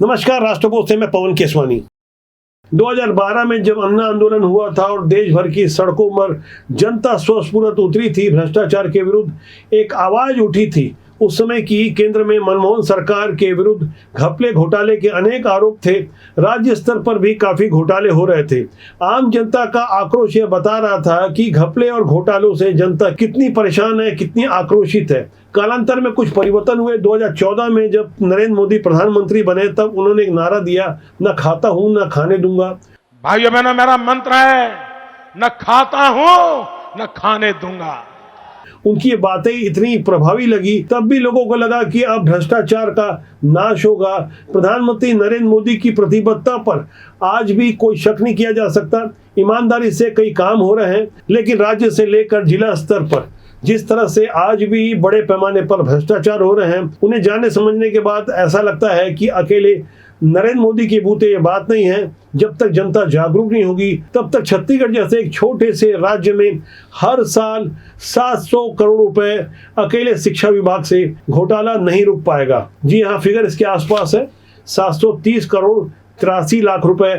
नमस्कार, राष्ट्रपोस्ट से मैं पवन केसवानी। 2012 में जब अन्ना आंदोलन हुआ था और देश भर की सड़कों पर जनता स्वस्फूर्त उतरी थी, भ्रष्टाचार के विरुद्ध एक आवाज उठी थी। उस समय की केंद्र में मनमोहन सरकार के विरुद्ध घपले घोटाले के अनेक आरोप थे। राज्य स्तर पर भी काफी घोटाले हो रहे थे। आम जनता का आक्रोश यह बता रहा था कि घपले और घोटालों से जनता कितनी परेशान है, कितनी आक्रोशित है। कालांतर में कुछ परिवर्तन हुए। 2014 में जब नरेंद्र मोदी प्रधानमंत्री बने तब उन्होंने एक नारा दिया, न खाता हूं न खाने दूंगा। भाइयों बहनों, मेरा मंत्र है, न खाता हूं न खाने दूंगा। उनकी ये बातें इतनी प्रभावी लगी, तब भी लोगों को लगा कि अब भ्रष्टाचार का नाश होगा। प्रधानमंत्री नरेंद्र मोदी की प्रतिबद्धता पर आज भी कोई शक नहीं किया जा सकता। ईमानदारी से कई काम हो रहे हैं, लेकिन राज्य से लेकर जिला स्तर पर जिस तरह से आज भी बड़े पैमाने पर भ्रष्टाचार हो रहे हैं, उन्हें जानने समझने के बाद ऐसा लगता है कि अकेले नरेंद्र मोदी के बूते ये बात नहीं है। जब तक जनता जागरूक नहीं होगी, तब तक छत्तीसगढ़ जैसे एक छोटे से राज्य में हर साल 700 करोड़ रुपए अकेले शिक्षा विभाग से घोटाला नहीं रुक पाएगा। जी हाँ, फिगर इसके आसपास है। 730 करोड़ 83 लाख रुपए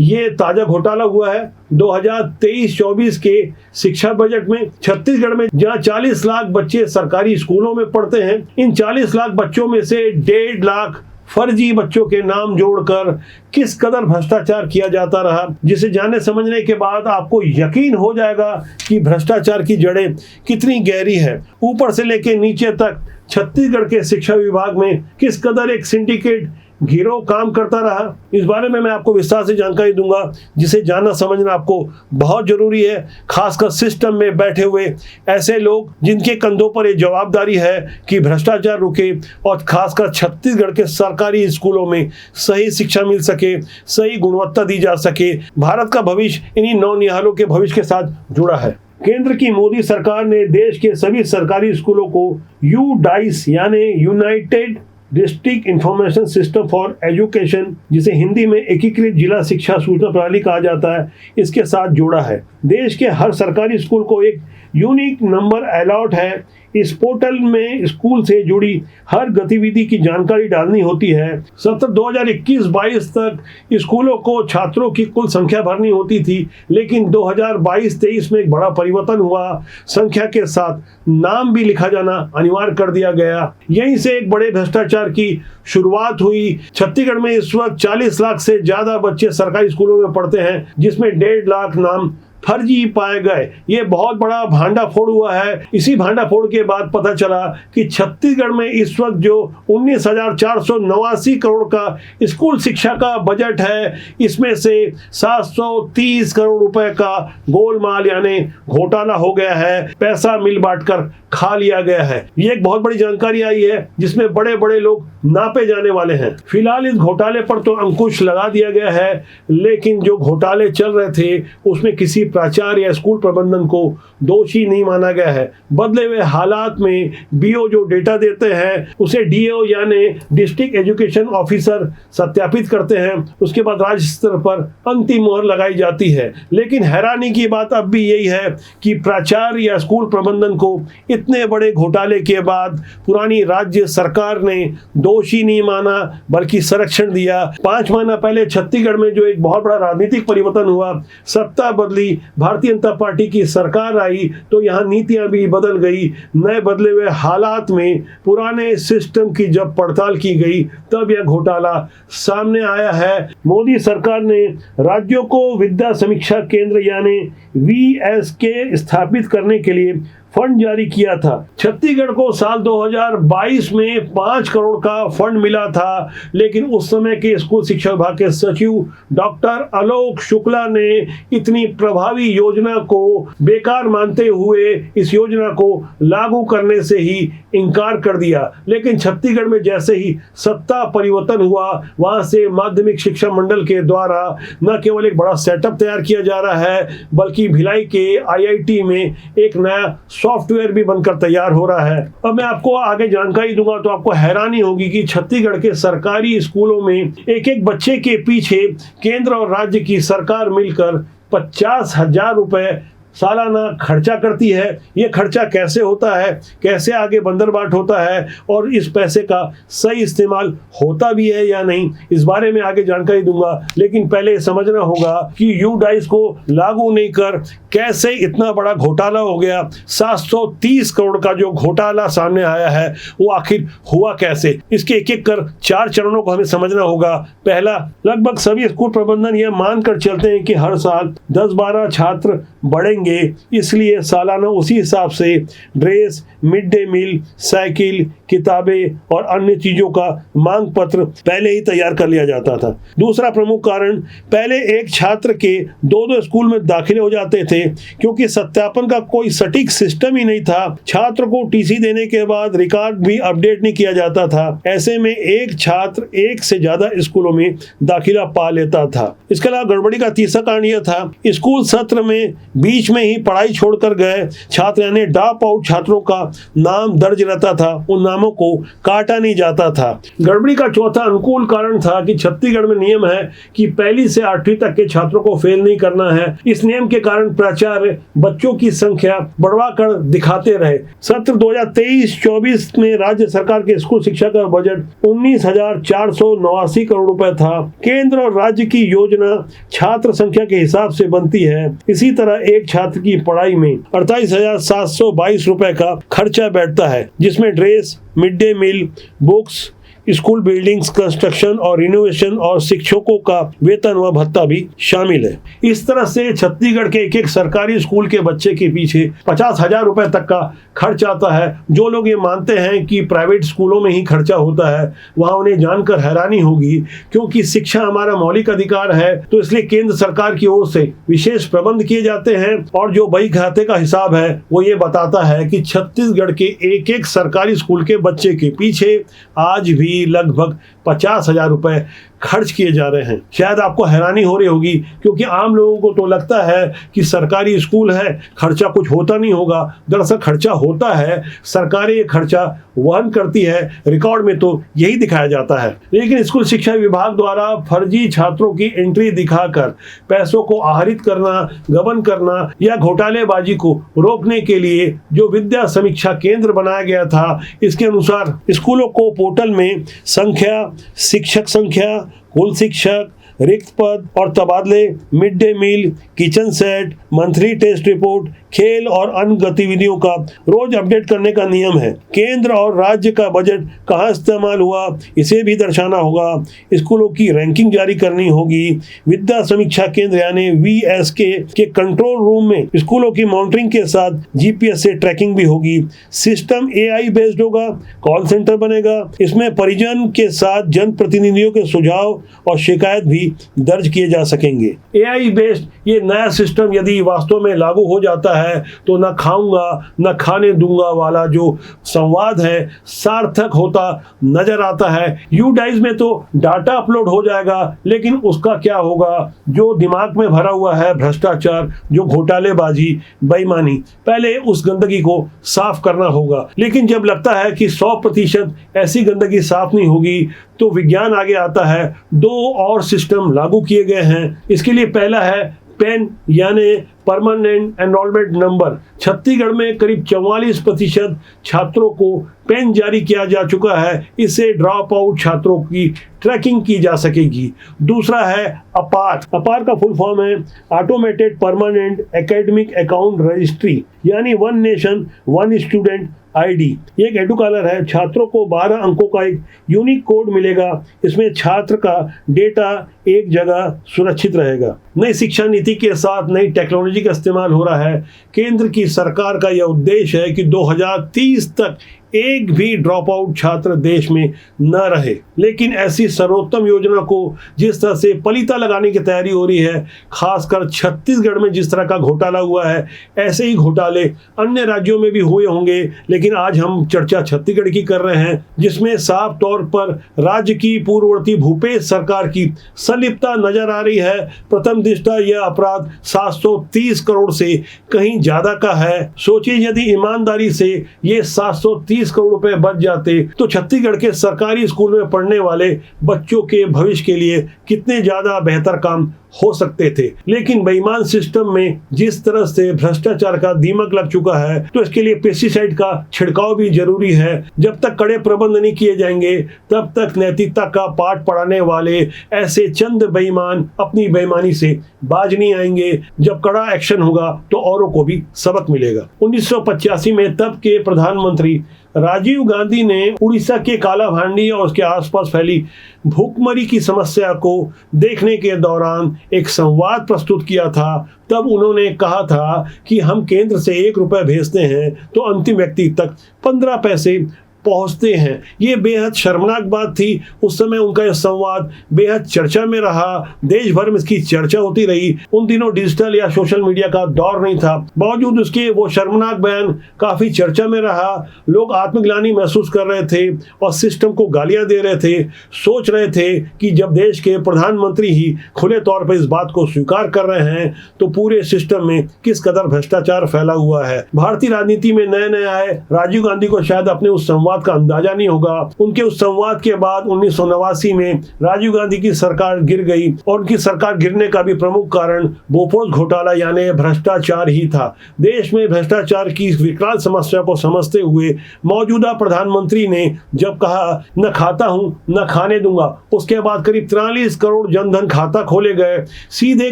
ये ताजा घोटाला हुआ है 2023-24 के शिक्षा बजट में। छत्तीसगढ़ में जहां 40 लाख बच्चे सरकारी स्कूलों में पढ़ते हैं, इन 40 लाख बच्चों में से 1.5 लाख फर्जी बच्चों के नाम जोड़कर किस कदर भ्रष्टाचार किया जाता रहा, जिसे जानने समझने के बाद आपको यकीन हो जाएगा कि भ्रष्टाचार की जड़ें कितनी गहरी है। ऊपर से लेकर नीचे तक छत्तीसगढ़ के शिक्षा विभाग में किस कदर एक सिंडिकेट गिरोह काम करता रहा, इस बारे में मैं आपको विस्तार से जानकारी दूंगा, जिसे जानना समझना आपको बहुत जरूरी है। खासकर सिस्टम में बैठे हुए ऐसे लोग जिनके कंधों पर ये जवाबदारी है कि भ्रष्टाचार रुके और खासकर छत्तीसगढ़ के सरकारी स्कूलों में सही शिक्षा मिल सके, सही गुणवत्ता दी जा सके। भारत का भविष्य इन्हीं नौनिहालों के भविष्य के साथ जुड़ा है। केंद्र की मोदी सरकार ने देश के सभी सरकारी स्कूलों को यूडाइस यानी United district information system for education, जिसे हिंदी में एकीकृत जिला शिक्षा सूचना प्रणाली कहा जाता है, इसके साथ जोड़ा है। देश के हर सरकारी स्कूल को एक यूनिक नंबर अलॉट है। इस पोर्टल में स्कूल से जुड़ी हर गतिविधि की जानकारी डालनी होती है। सत्र 2021-22 तक स्कूलों को छात्रों की कुल संख्या भरनी होती थी, लेकिन 2022-23 में एक बड़ा परिवर्तन हुआ। संख्या के साथ नाम भी लिखा जाना अनिवार्य कर दिया गया। यहीं से एक बड़े भ्रष्टाचार की शुरुआत हुई। छत्तीसगढ़ में इस वक्त 40 लाख से ज्यादा बच्चे सरकारी स्कूलों में पढ़ते हैं, जिसमें 1.5 लाख नाम फर्जी पाए गए। ये बहुत बड़ा भांडाफोड़ हुआ है। इसी भांडाफोड़ के बाद पता चला कि छत्तीसगढ़ में इस वक्त जो 19,489 करोड़ का स्कूल शिक्षा का बजट है, इसमें से 730 करोड़ रुपए का गोलमाल यानी घोटाला हो गया है। पैसा मिल बांट कर खा लिया गया है। ये एक बहुत बड़ी जानकारी आई है, जिसमें बड़े बड़े लोग नापे जाने वाले हैं। फिलहाल इस घोटाले पर तो अंकुश लगा दिया गया है, लेकिन जो घोटाले चल रहे थे उसमें किसी प्राचार्य या स्कूल प्रबंधन को दोषी नहीं माना गया है। बदले हुए हालात में बीओ जो डेटा देते हैं उसे डीओ यानी डिस्ट्रिक्ट एजुकेशन ऑफिसर सत्यापित करते हैं। उसके बाद राज्य स्तर पर अंतिम मोहर लगाई जाती है। लेकिन हैरानी की बात अब भी यही है कि प्राचार्य या स्कूल प्रबंधन को इतने बड़े घोटाले के बाद पुरानी राज्य सरकार ने दोषी नहीं माना, बल्कि संरक्षण दिया। 5 महीना पहले छत्तीसगढ़ में जो एक बहुत बड़ा राजनीतिक परिवर्तन हुआ, सत्ता बदली, भारतीय जनता पार्टी की सरकार आई, तो यहाँ नीतियां भी बदल गई। नए बदले हुए हालात में पुराने सिस्टम की जब पड़ताल की गई, तब यह घोटाला सामने आया है। मोदी सरकार ने राज्यों को विद्या समीक्षा केंद्र यानी VSK स्थापित करने के लिए फंड जारी किया था। छत्तीसगढ़ को साल 2022 में 5 करोड़ का फंड मिला था, लेकिन उस समय के स्कूल शिक्षा विभाग के सचिव डॉक्टर आलोक शुक्ला ने इतनी प्रभावी योजना को बेकार मानते हुए इस योजना को लागू करने से ही इनकार कर दिया। लेकिन छत्तीसगढ़ में जैसे ही सत्ता परिवर्तन हुआ, वहां से माध्यमिक शिक्षा मंडल के द्वारा न केवल एक बड़ा सेटअप तैयार किया जा रहा है, बल्कि भिलाई के IIT में एक नया सॉफ्टवेयर भी बनकर तैयार हो रहा है। अब मैं आपको आगे जानकारी दूंगा तो आपको हैरानी होगी कि छत्तीसगढ़ के सरकारी स्कूलों में एक एक बच्चे के पीछे केंद्र और राज्य की सरकार मिलकर 50,000 रुपए सालाना खर्चा करती है। ये खर्चा कैसे होता है, कैसे आगे बंदरबाट होता है और इस पैसे का सही इस्तेमाल होता भी है या नहीं, इस बारे में आगे जानकारी दूंगा। लेकिन पहले समझना होगा कि यूडाइस को लागू नहीं कर कैसे इतना बड़ा घोटाला हो गया। 730 करोड़ का जो घोटाला सामने आया है वो आखिर हुआ कैसे, इसके एक एक कर 4 चरणों को हमें समझना होगा। पहला, लगभग सभी स्कूल प्रबंधन यह मानकर चलते हैं कि हर साल 10-12 छात्र बढ़ेंगे, इसलिए सालाना उसी हिसाब से dress, mid day meal, cycle, किताबें और अन्य चीजों का मांग पत्र पहले ही तैयार कर लिया जाता था। दूसरा प्रमुख कारण, पहले एक छात्र के 2-2 स्कूल में दाखिले हो जाते थे क्योंकि सत्यापन का कोई सटीक सिस्टम ही नहीं था। छात्र को टीसी देने के बाद रिकॉर्ड भी अपडेट नहीं किया जाता था। ऐसे में एक छात्र एक से ज्यादा स्कूलों में दाखिला पा लेता था। इसके अलावा गड़बड़ी का तीसरा कारण यह था, स्कूल सत्र में बीच में ही पढ़ाई छोड़कर गए छात्र यानी ड्रॉप आउट छात्रों का नाम दर्ज रहता था, उन नामों को काटा नहीं जाता था। गड़बड़ी का चौथा अनुकूल कारण था कि छत्तीसगढ़ में नियम है कि 1ली से 8वीं तक के छात्रों को फेल नहीं करना है। इस नियम के कारण प्राचार्य बच्चों की संख्या बढ़वा कर दिखाते रहे। सत्र 2023-24 में राज्य सरकार के स्कूल शिक्षा का बजट 19,489 करोड़ रुपए था। केंद्र और राज्य की योजना छात्र संख्या के हिसाब से बनती है। इसी तरह एक छात्र की पढ़ाई में 48,722 रुपए का खर्चा बैठता है, जिसमें dress, mid day meal, books, school buildings construction और रिनोवेशन और शिक्षकों का वेतन व भत्ता भी शामिल है। इस तरह से छत्तीसगढ़ के एक एक सरकारी स्कूल के बच्चे के पीछे 50,000 रुपए तक का खर्च आता है। जो लोग ये मानते हैं कि प्राइवेट स्कूलों में ही खर्चा होता है, वहां उन्हें जानकर हैरानी होगी, क्योंकि शिक्षा हमारा मौलिक अधिकार है, तो इसलिए केंद्र सरकार की ओर से विशेष प्रबंध किए जाते हैं। और जो बही खाते का हिसाब है वो ये बताता है कि छत्तीसगढ़ के एक एक सरकारी स्कूल के बच्चे के पीछे आज भी लगभग 50,000 रुपए खर्च किए जा रहे हैं। शायद आपको हैरानी हो रही होगी, क्योंकि आम लोगों को तो लगता है कि सरकारी स्कूल है, खर्चा कुछ होता नहीं होगा। दरअसल खर्चा होता है, सरकारें ये खर्चा वहन करती है, रिकॉर्ड में तो यही दिखाया जाता है। लेकिन स्कूल शिक्षा विभाग द्वारा फर्जी छात्रों की एंट्री दिखाकर पैसों को आहरित करना, गबन करना या घोटालेबाजी को रोकने के लिए जो विद्या समीक्षा केंद्र बनाया गया था, इसके अनुसार स्कूलों को पोर्टल में संख्या, शिक्षक संख्या, कुल शिक्षक, रिक्त पद और तबादले, mid day meal, kitchen set, monthly test report, खेल और अन्य गतिविधियों का रोज अपडेट करने का नियम है। केंद्र और राज्य का बजट कहाँ इस्तेमाल हुआ, इसे भी दर्शाना होगा। स्कूलों की रैंकिंग जारी करनी होगी। विद्या समीक्षा केंद्र यानी VSK के कंट्रोल रूम में स्कूलों की मॉनिटरिंग के साथ GPS से ट्रैकिंग भी होगी। सिस्टम AI बेस्ड होगा, कॉल सेंटर बनेगा। इसमें परिजन के साथ जनप्रतिनिधियों के सुझाव और शिकायत भी दर्ज किए जा सकेंगे। AI बेस्ड ये नया सिस्टम यदि वास्तव में लागू हो जाता है तो न खाऊंगा न खाने दूंगा वाला जो संवाद है सार्थक होता नजर आता है। यूडाइस में तो डाटा अपलोड हो जाएगा, लेकिन उसका क्या होगा? जो दिमाग में भरा हुआ है भ्रष्टाचार, जो घोटालेबाजी, बेईमानी, पहले उस गंदगी को साफ करना होगा। लेकिन जब लगता है कि 100% ऐसी गंदगी साफ नहीं होगी, तो विज्ञान आगे आता है। 2 और सिस्टम लागू किए गए हैं। इसके लिए पहला है पेन यानी परमानेंट एनरोलमेंट नंबर। छत्तीसगढ़ में करीब 44% छात्रों को पेन जारी किया जा चुका है। इससे ड्रॉप आउट छात्रों की ट्रैकिंग की जा सकेगी। दूसरा है अपार। अपार का फुल फॉर्म है automated permanent academic account registry, यानी one nation one student ID। ये एक एडुकॉलर है। छात्रों को 12 अंकों का एक यूनिक कोड मिलेगा। इसमें छात्र का डेटा एक जगह सुरक्षित रहेगा। नई शिक्षा नीति के साथ नई टेक्नोलॉजी का इस्तेमाल हो रहा है। केंद्र की सरकार का यह उद्देश्य है कि 2030 तक एक भी ड्रॉप आउट छात्र देश में न रहे। लेकिन ऐसी सर्वोत्तम योजना को जिस तरह से पलीता लगाने की तैयारी हो रही है, खासकर छत्तीसगढ़ में जिस तरह का घोटाला हुआ है, ऐसे ही घोटाले अन्य राज्यों में भी हुए होंगे। लेकिन आज हम चर्चा छत्तीसगढ़ की कर रहे हैं, जिसमें साफ तौर पर राज्य की पूर्ववर्ती भूपेश सरकार की संलिप्तता नजर आ रही है। प्रथम दृष्टया यह अपराध 730 करोड़ से कहीं ज्यादा का है। सोचिए, यदि ईमानदारी से ये 730 करोड़ रुपए बच जाते तो छत्तीसगढ़ के सरकारी स्कूल में पढ़ने वाले बच्चों के भविष्य के लिए कितने ज्यादा बेहतर काम हो सकते थे। लेकिन बेईमान सिस्टम में जिस तरह से भ्रष्टाचार का दीमक लग चुका है, तो इसके लिए पेस्टिसाइड का छिड़काव भी जरूरी है। जब तक कड़े प्रबंध नहीं किए जाएंगे, तब तक नैतिकता का पाठ पढ़ाने वाले ऐसे चंद बेईमान अपनी बेईमानी से बाज नहीं आएंगे। जब कड़ा एक्शन होगा तो औरों को भी सबक मिलेगा। 1985 में तब के प्रधानमंत्री राजीव गांधी ने उड़ीसा के कालाभांडी और उसके आसपास फैली भूखमरी की समस्या को देखने के दौरान एक संवाद प्रस्तुत किया था। तब उन्होंने कहा था कि हम केंद्र से 1 रुपया भेजते हैं तो अंतिम व्यक्ति तक 15 पैसे पहुंचते हैं। ये बेहद शर्मनाक बात थी। उस समय उनका यह संवाद बेहद चर्चा में रहा, देश भर में इसकी चर्चा होती रही। उन दिनों डिजिटल या सोशल मीडिया का दौर नहीं था, बावजूद उसके वो शर्मनाक बयान काफी चर्चा में रहा। लोग आत्मग्लानि महसूस कर रहे थे और सिस्टम को गालियां दे रहे थे। सोच रहे थे कि जब देश के प्रधानमंत्री ही खुले तौर पर इस बात को स्वीकार कर रहे हैं तो पूरे सिस्टम में किस कदर भ्रष्टाचार फैला हुआ है। भारतीय राजनीति में नए नए आए राजीव गांधी को शायद अपने उस संवाद का अंदाजा नहीं होगा। उनके उस संवाद के बाद 1989 में राजीव गांधी की सरकार गिर गई और उनकी सरकार गिरने का भी प्रमुख कारण बोफोर्स घोटाला यानी भ्रष्टाचार ही था। देश में भ्रष्टाचार की विकराल समस्या को समझते हुए मौजूदा प्रधानमंत्री ने जब कहा न खाता हूं न खाने दूंगा, उसके बाद करीब 43 करोड़ जनधन खाता खोले गए, सीधे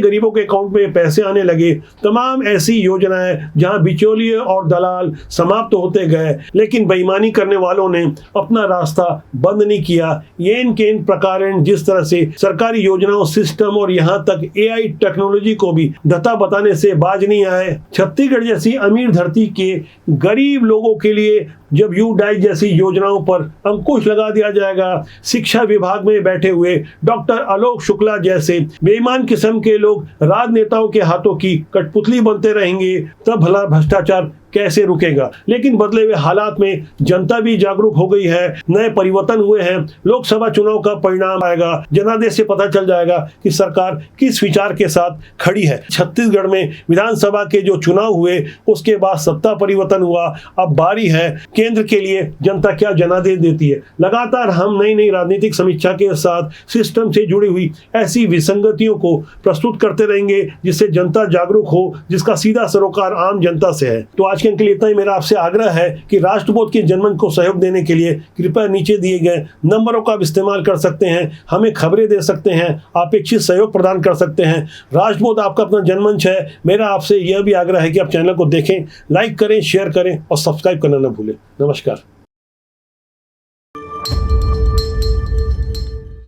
गरीबों के अकाउंट में पैसे आने लगे। तमाम ऐसी योजनाएं जहां बिचौलिए और दलाल समाप्त होते गए, लेकिन बेईमानी करने वालों ने अपना रास्ता बंद नहीं किया। ये इनके प्रकार जिस तरह से सरकारी योजनाओं, सिस्टम और यहां तक AI टेक्नोलॉजी को भी धता बताने से बाज नहीं आए। छत्तीसगढ़ जैसी अमीर धरती के गरीब लोगों के लिए जब यू डाइट जैसी योजनाओं पर अंकुश लगा दिया जाएगा, शिक्षा विभाग में बैठे हुए डॉक्टर आलोक शुक्ला जैसे बेईमान किस्म के लोग राजनेताओं के हाथों की कठपुतली बनते रहेंगे, तब भला भ्रष्टाचार कैसे रुकेगा। लेकिन बदले हुए हालात में जनता भी जागरूक हो गई है, नए परिवर्तन हुए हैं। लोकसभा चुनाव का परिणाम आएगा, जनादेश से पता चल जाएगा कि सरकार किस विचार के साथ खड़ी है। छत्तीसगढ़ में विधानसभा के जो चुनाव हुए उसके बाद सत्ता परिवर्तन हुआ, अब बारी है केंद्र के लिए जनता क्या जनादेश देती है। लगातार हम नई नई राजनीतिक समीक्षा के साथ सिस्टम से जुड़ी हुई ऐसी विसंगतियों को प्रस्तुत करते रहेंगे जिससे जनता जागरूक हो, जिसका सीधा सरोकार आम जनता से है। तो आज के लिए इतना ही मेरा आपसे आग्रह है कि राष्ट्रबोध के जनमंच को सहयोग देने के लिए कृपया नीचे दिए गए नंबरों का इस्तेमाल कर सकते हैं, हमें खबरें दे सकते हैं, अपेक्षित सहयोग प्रदान कर सकते हैं। राष्ट्रबोध आपका अपना जनमंच है। मेरा आपसे यह भी आग्रह है कि आप चैनल को देखें, लाइक करें, शेयर करें और सब्सक्राइब करना न भूलें। नमस्कार।